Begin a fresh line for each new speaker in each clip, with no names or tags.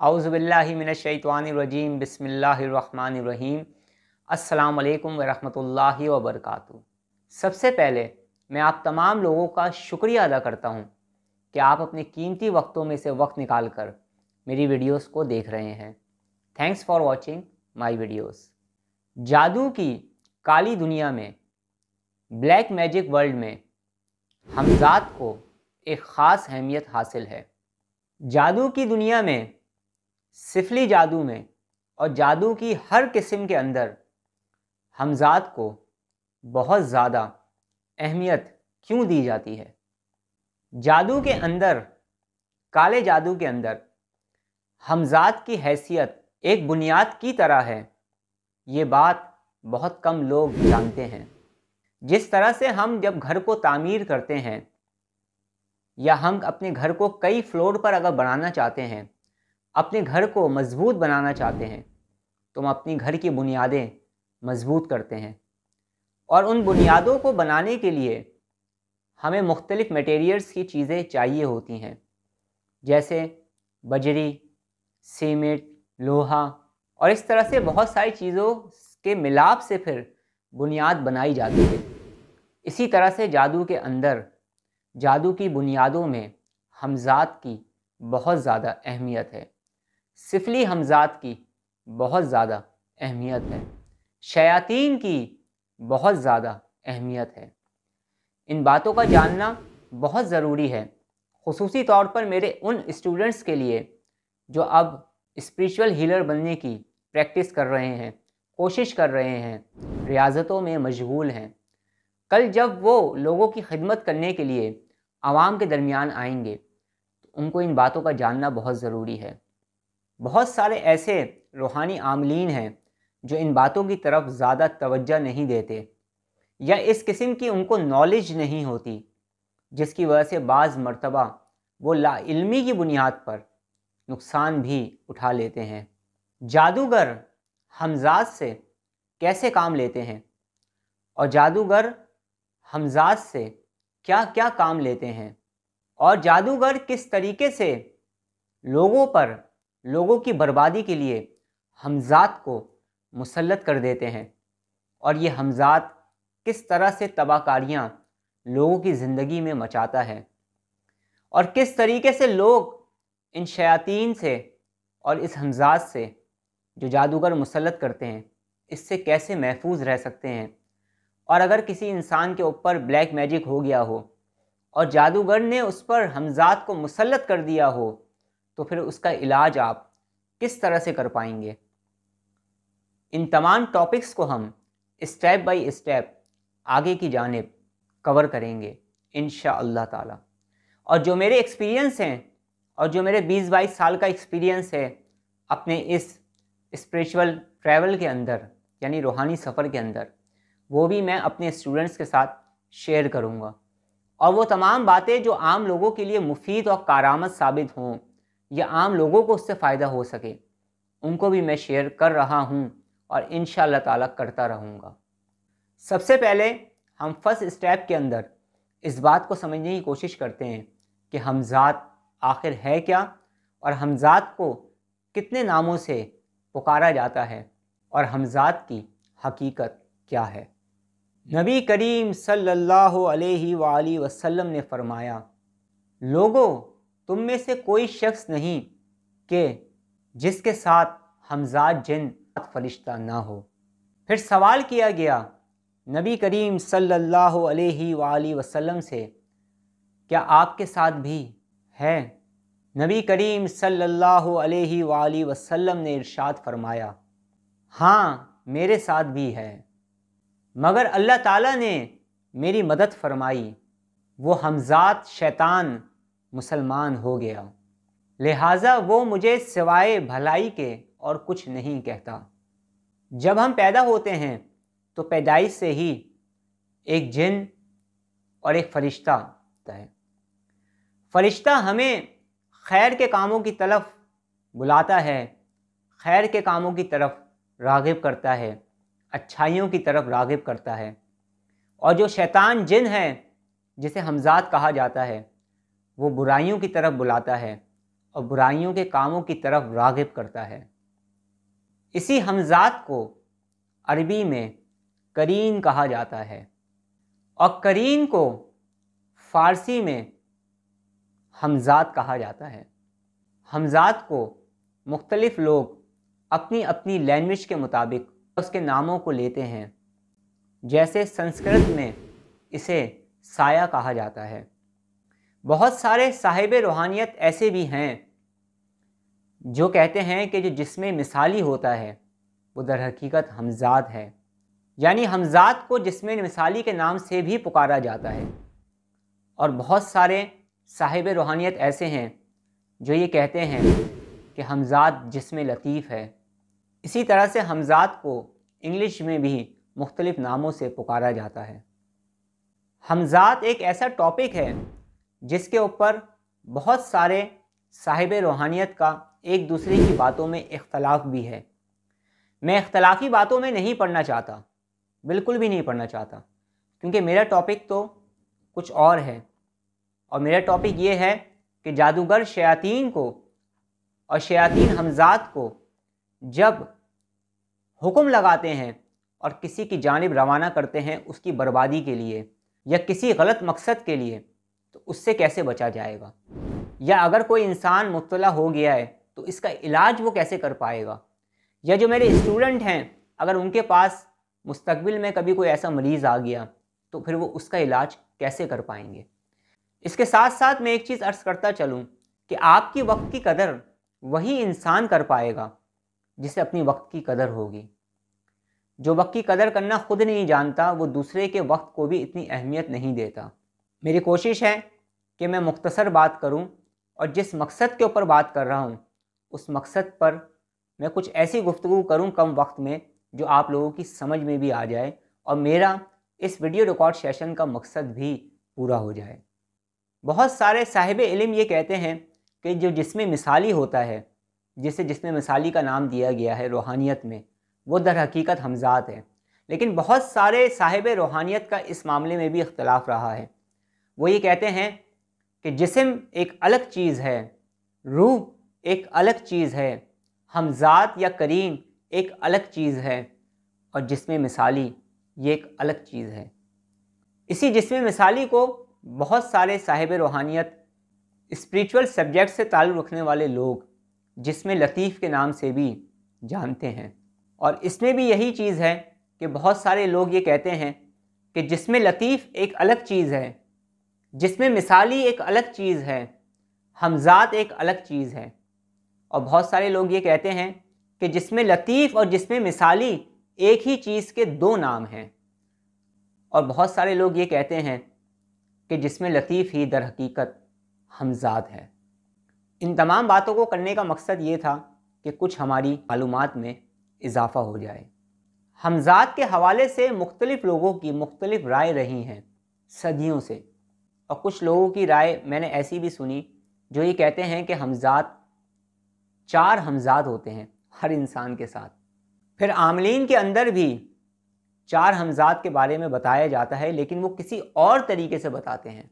औज़ुबिल्लाहि मिनश्शैतानिर्रजीम बिस्मिल्लाहिर्रहमानिर्रहीम। अस्सलामु अलैकुम वरहमतुल्लाहि वबरकातुहू। सबसे पहले मैं आप तमाम लोगों का शुक्रिया अदा करता हूँ कि आप अपने कीमती वक्तों में से वक्त निकाल कर मेरी वीडियोस को देख रहे हैं। Thanks for watching my videos. जादू की काली दुनिया में, ब्लैक मैजिक वर्ल्ड में हमजात को एक ख़ास अहमियत हासिल है। जादू की दुनिया में, सिफली जादू में और जादू की हर किस्म के अंदर हमजात को बहुत ज़्यादा अहमियत क्यों दी जाती है? जादू के अंदर, काले जादू के अंदर हमजात की हैसियत एक बुनियाद की तरह है। ये बात बहुत कम लोग जानते हैं। जिस तरह से हम जब घर को तामीर करते हैं या हम अपने घर को कई फ्लोर पर अगर बनाना चाहते हैं, अपने घर को मजबूत बनाना चाहते हैं, तो हम अपनी घर की बुनियादें मजबूत करते हैं। और उन बुनियादों को बनाने के लिए हमें मुख्तलिफ़ मटेरियल्स की चीज़ें चाहिए होती हैं, जैसे बजरी, सीमेंट, लोहा और इस तरह से बहुत सारी चीज़ों के मिलाप से फिर बुनियाद बनाई जाती है। इसी तरह से जादू के अंदर, जादू की बुनियादों में हमजात की बहुत ज़्यादा अहमियत है। सिफली हमजात की बहुत ज़्यादा अहमियत है। शयातीन की बहुत ज़्यादा अहमियत है। इन बातों का जानना बहुत ज़रूरी है, खुसूसी तौर पर मेरे उन स्टूडेंट्स के लिए जो अब स्पिरिचुअल हीलर बनने की प्रैक्टिस कर रहे हैं, कोशिश कर रहे हैं, रियाज़तों में मशगूल हैं। कल जब वो लोगों की खिदमत करने के लिए आवाम के दरमियान आएंगे तो उनको इन बातों का जानना बहुत ज़रूरी है। बहुत सारे ऐसे रूहानी आमलीन हैं जो इन बातों की तरफ ज़्यादा तवज्जो नहीं देते या इस किस्म की उनको नॉलेज नहीं होती, जिसकी वजह से बाज़ मर्तबा वो लाइल्मी की बुनियाद पर नुकसान भी उठा लेते हैं। जादूगर हमजात से कैसे काम लेते हैं और जादूगर हमजात से क्या क्या काम लेते हैं और जादूगर किस तरीके से लोगों की बर्बादी के लिए हमजात को मुसल्लत कर देते हैं और ये हमजात किस तरह से तबाहकारियाँ लोगों की ज़िंदगी में मचाता है और किस तरीके से लोग इन शयातीन से और इस हमजात से जो जादूगर मुसल्लत करते हैं इससे कैसे महफूज रह सकते हैं। और अगर किसी इंसान के ऊपर ब्लैक मैजिक हो गया हो और जादूगर ने उस पर हमजात को मुसल्लत कर दिया हो तो फिर उसका इलाज आप किस तरह से कर पाएंगे। इन तमाम टॉपिक्स को हम स्टेप बाय स्टेप आगे की जानिब कवर करेंगे इंशाअल्लाह ताला। और जो मेरे एक्सपीरियंस हैं और जो मेरे 20-22 साल का एक्सपीरियंस है अपने इस स्पिरिचुअल ट्रैवल के अंदर, यानी रूहानी सफ़र के अंदर, वो भी मैं अपने स्टूडेंट्स के साथ शेयर करूँगा। और वो तमाम बातें जो आम लोगों के लिए मुफीद और कारआमद साबित हों या आम लोगों को उससे फ़ायदा हो सके, उनको भी मैं शेयर कर रहा हूँ और इंशाअल्लाह ताला करता रहूँगा। सबसे पहले हम फर्स्ट स्टेप के अंदर इस बात को समझने की कोशिश करते हैं कि हमजात आखिर है क्या और हमजात को कितने नामों से पुकारा जाता है और हमजात की हकीकत क्या है। नबी करीम सल्लल्लाहु अलैहि वालैहि वसल्लम ने फरमाया, लोगों, तुम में से कोई शख्स नहीं कि जिसके साथ हमजात जिन फरिश्ता ना हो। फिर सवाल किया गया नबी करीम सल्लल्लाहु अलैहि वालैहि वसल्लम से, क्या आपके साथ भी है? नबी करीम सल्लल्लाहु अलैहि वालैहि वसल्लम ने इरशाद फरमाया, हाँ मेरे साथ भी है, मगर अल्लाह ताला ने मेरी मदद फरमाई, वो हमजात शैतान मुसलमान हो गया, लिहाजा वो मुझे सिवाय भलाई के और कुछ नहीं कहता। जब हम पैदा होते हैं तो पैदाइश से ही एक जिन और एक फ़रिश्ता होता है। फ़रिश्ता हमें खैर के कामों की तरफ बुलाता है, खैर के कामों की तरफ राग़िब करता है, अच्छाइयों की तरफ राग़िब करता है। और जो शैतान जिन है, जिसे हमजात कहा जाता है, वो बुराइयों की तरफ बुलाता है और बुराइयों के कामों की तरफ राग़िब करता है। इसी हमज़ात को अरबी में करीन कहा जाता है और करीन को फ़ारसी में हमज़ात कहा जाता है। हमज़ात को मुख्तलिफ़ लोग अपनी अपनी लैंग्वेज के मुताबिक उसके नामों को लेते हैं। जैसे संस्कृत में इसे साया कहा जाता है। बहुत सारे साहिब रूहानियत ऐसे भी हैं जो कहते हैं कि जो जिस्म मिसाली होता है वो दर हकीकत हमज़ात है, यानी हमज़ात को जिस्म मिसाली के नाम से भी पुकारा जाता है। और बहुत सारे साहिब रूहानियत ऐसे हैं जो ये कहते हैं कि हमज़ात जिस्म लतीफ़ है। इसी तरह से हमज़ात को इंग्लिश में भी मुख्तलिफ़ नामों से पुकारा जाता है। हमज़ात एक ऐसा टॉपिक है जिसके ऊपर बहुत सारे साहिब रूहानियत का एक दूसरे की बातों में इख्तलाफ भी है। मैं इख्तलाफी बातों में नहीं पढ़ना चाहता, बिल्कुल भी नहीं पढ़ना चाहता, क्योंकि मेरा टॉपिक तो कुछ और है। और मेरा टॉपिक ये है कि जादूगर शयातीन को और शयातीन हमज़ात को जब हुक्म लगाते हैं और किसी की जानिब रवाना करते हैं उसकी बर्बादी के लिए या किसी गलत मकसद के लिए, तो उससे कैसे बचा जाएगा? या अगर कोई इंसान मुब्तला हो गया है तो इसका इलाज वो कैसे कर पाएगा? या जो मेरे स्टूडेंट हैं अगर उनके पास मुस्तकबिल में कभी कोई ऐसा मरीज़ आ गया तो फिर वो उसका इलाज कैसे कर पाएंगे? इसके साथ साथ मैं एक चीज़ अर्ज़ करता चलूँ कि आपकी वक्त की कदर वही इंसान कर पाएगा जिसे अपनी वक्त की कदर होगी। जो वक्त की कदर करना खुद नहीं जानता वो दूसरे के वक्त को भी इतनी अहमियत नहीं देता। मेरी कोशिश है कि मैं मुख्तसर बात करूं और जिस मकसद के ऊपर बात कर रहा हूं उस मकसद पर मैं कुछ ऐसी गुफ्तगू करूं कम वक्त में जो आप लोगों की समझ में भी आ जाए और मेरा इस वीडियो रिकॉर्ड सेशन का मकसद भी पूरा हो जाए। बहुत सारे साहिब इल्म ये कहते हैं कि जो जिस्म मिसाली होता है, जिसे जिस्म मिसाली का नाम दिया गया है रूहानियत में, वो दर हकीकत हमज़ात है। लेकिन बहुत सारे साहिब रूहानियत का इस मामले में भी इख्तलाफ रहा है। वो ये कहते हैं कि जिस्म एक अलग चीज़ है, रूह एक अलग चीज़ है, हमज़ात या करीन एक अलग चीज़ है और जिस्म मिसाली ये एक अलग चीज़ है। इसी जिस्म मिसाली को बहुत सारे साहिब रूहानियत, स्पिरिचुअल सब्जेक्ट से ताल्लुक़ रखने वाले लोग जिस्म लतीफ़ के नाम से भी जानते हैं। और इसमें भी यही चीज़ है कि बहुत सारे लोग ये कहते हैं कि जिस्म लतीफ़ एक अलग चीज़ है, जिस्म मिसाली एक अलग चीज़ है, हमज़ात एक अलग चीज़ है। और बहुत सारे लोग ये कहते हैं कि जिस्म लतीफ़ और जिस्म मिसाली एक ही चीज़ के दो नाम हैं। और बहुत सारे लोग ये कहते हैं कि जिस्म लतीफ़ ही दर हकीकत हमज़ात है। इन तमाम बातों को करने का मकसद ये था कि कुछ हमारी मालूमात में इजाफ़ा हो जाए। हमज़ात के हवाले से मुख्तलिफ़ लोगों की मुख्तलिफ़ राय रही हैं सदियों से, और कुछ लोगों की राय मैंने ऐसी भी सुनी जो ये कहते हैं कि हमज़ात 4 हमज़ात होते हैं हर इंसान के साथ। फिर आमलीन के अंदर भी 4 हमज़ात के बारे में बताया जाता है, लेकिन वो किसी और तरीके से बताते हैं,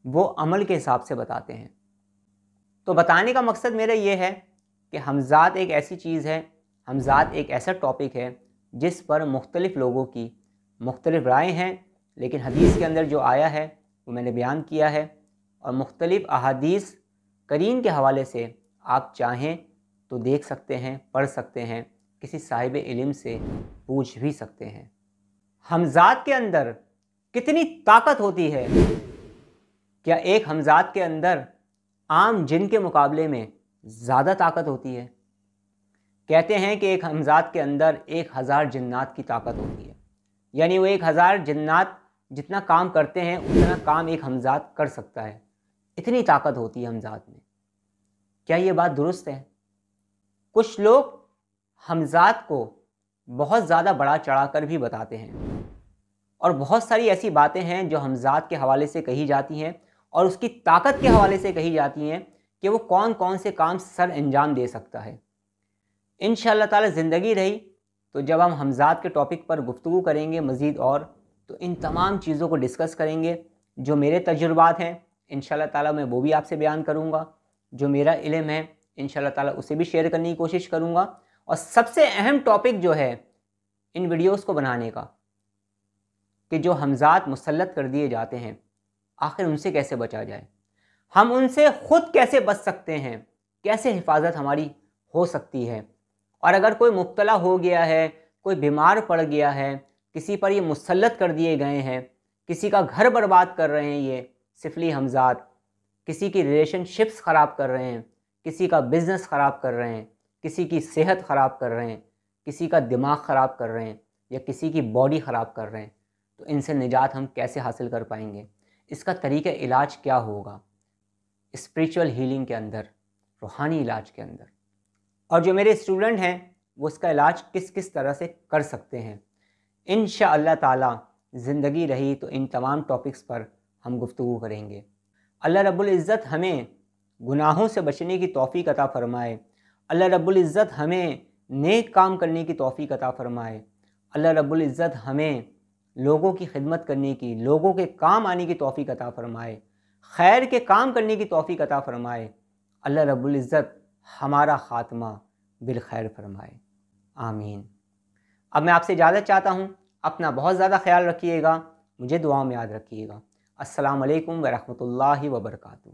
वो अमल के हिसाब से बताते हैं। तो बताने का मकसद मेरा ये है कि हमज़ात एक ऐसी चीज़ है, हमज़ात एक ऐसा टॉपिक है जिस पर मुख्तलिफ़ लोगों की मुख्तलिफ़ राय हैं, लेकिन हदीस के अंदर जो आया है वो मैंने बयान किया है। और मुख्तलिफ़ अहादीस करीन के हवाले से आप चाहें तो देख सकते हैं, पढ़ सकते हैं, किसी साहिब इल्म से पूछ भी सकते हैं। हमज़ात के अंदर कितनी ताकत होती है? क्या एक हमज़ात के अंदर आम जिन के मुकाबले में ज़्यादा ताकत होती है? कहते हैं कि एक हमज़ात के अंदर 1000 जिन्नात की ताकत होती है, यानी वो 1000 जिन्नात जितना काम करते हैं उतना काम एक हमज़ात कर सकता है। इतनी ताकत होती है हमज़ात में। क्या ये बात दुरुस्त है? कुछ लोग हमज़ात को बहुत ज़्यादा बढ़ा चढ़ा कर भी बताते हैं, और बहुत सारी ऐसी बातें हैं जो हमज़ात के हवाले से कही जाती हैं और उसकी ताकत के हवाले से कही जाती हैं कि वो कौन कौन से काम सर अंजाम दे सकता है। इंशाअल्लाह ताला ज़िंदगी रही तो जब हम हमज़ात के टॉपिक पर गुफ्तगू करेंगे मज़ीद और, तो इन तमाम चीज़ों को डिस्कस करेंगे। जो मेरे तजुर्बात हैं इंशाअल्लाह ताला मैं वो भी आपसे बयान करूँगा, جو میرا علم ہے انشاءاللہ تعالیٰ اسے بھی شیئر کرنے کی کوشش کروں گا، اور سب سے اہم ٹاپک جو ہے ان ویڈیوز کو بنانے کا کہ جو حمزات مسلط کر دیے جاتے ہیں آخر ان سے کیسے بچا جائے، ہم ان سے خود کیسے بچ سکتے ہیں، کیسے حفاظت ہماری ہو سکتی ہے، اور اگر کوئی مبتلا ہو گیا ہے، کوئی بیمار پڑ گیا ہے، کسی پر یہ مسلط کر دیے گئے ہیں، کسی کا گھر برباد کر رہے ہیں یہ سفلی حمزات، کسی کی ریلیشن شپس خراب کر رہے ہیں، کسی کا بزنس خراب کر رہے ہیں، کسی کی صحت خراب کر رہے ہیں، کسی کا دماغ خراب کر رہے ہیں، یا کسی کی باڈی خراب کر رہے ہیں، تو ان سے نجات ہم کیسے حاصل کر پائیں گے، اس کا طریقہ علاج کیا ہوگا اسپریچول ہیلنگ کے اندر، روحانی علاج کے اندر، اور جو میرے اسٹوڈنٹ ہیں وہ اس کا علاج کس کس طرح سے کر سکتے ہیں، انشاءاللہ تعالی زندگی رہی تو ان تمام ٹاپکس پر ہم گفتگو کریں گے۔ اللہ رب العزت ہمیں گناہوں سے بچنے کی توفیق عطا فرمائے، اللہ رب العزت ہمیں نیک کام کرنے کی توفیق عطا فرمائے، اللہ رب العزت ہمیں لوگوں کی خدمت کرنے کی، لوگوں کے کام آنے کی توفیق عطا فرمائے، خیر کے کام کرنے کی توفیق عطا فرمائے، اللہ رب العزت ہمارا خاتمہ بالخیر فرمائے، آمین۔ اب میں آپ سے اجازت چاہتا ہوں، اپنا بہت زیادہ خیال رکھیے گا، مجھے دعاؤں میں یاد رکھیے گا۔ السلام علیکم ورحمۃ اللہ وبرکاتہ۔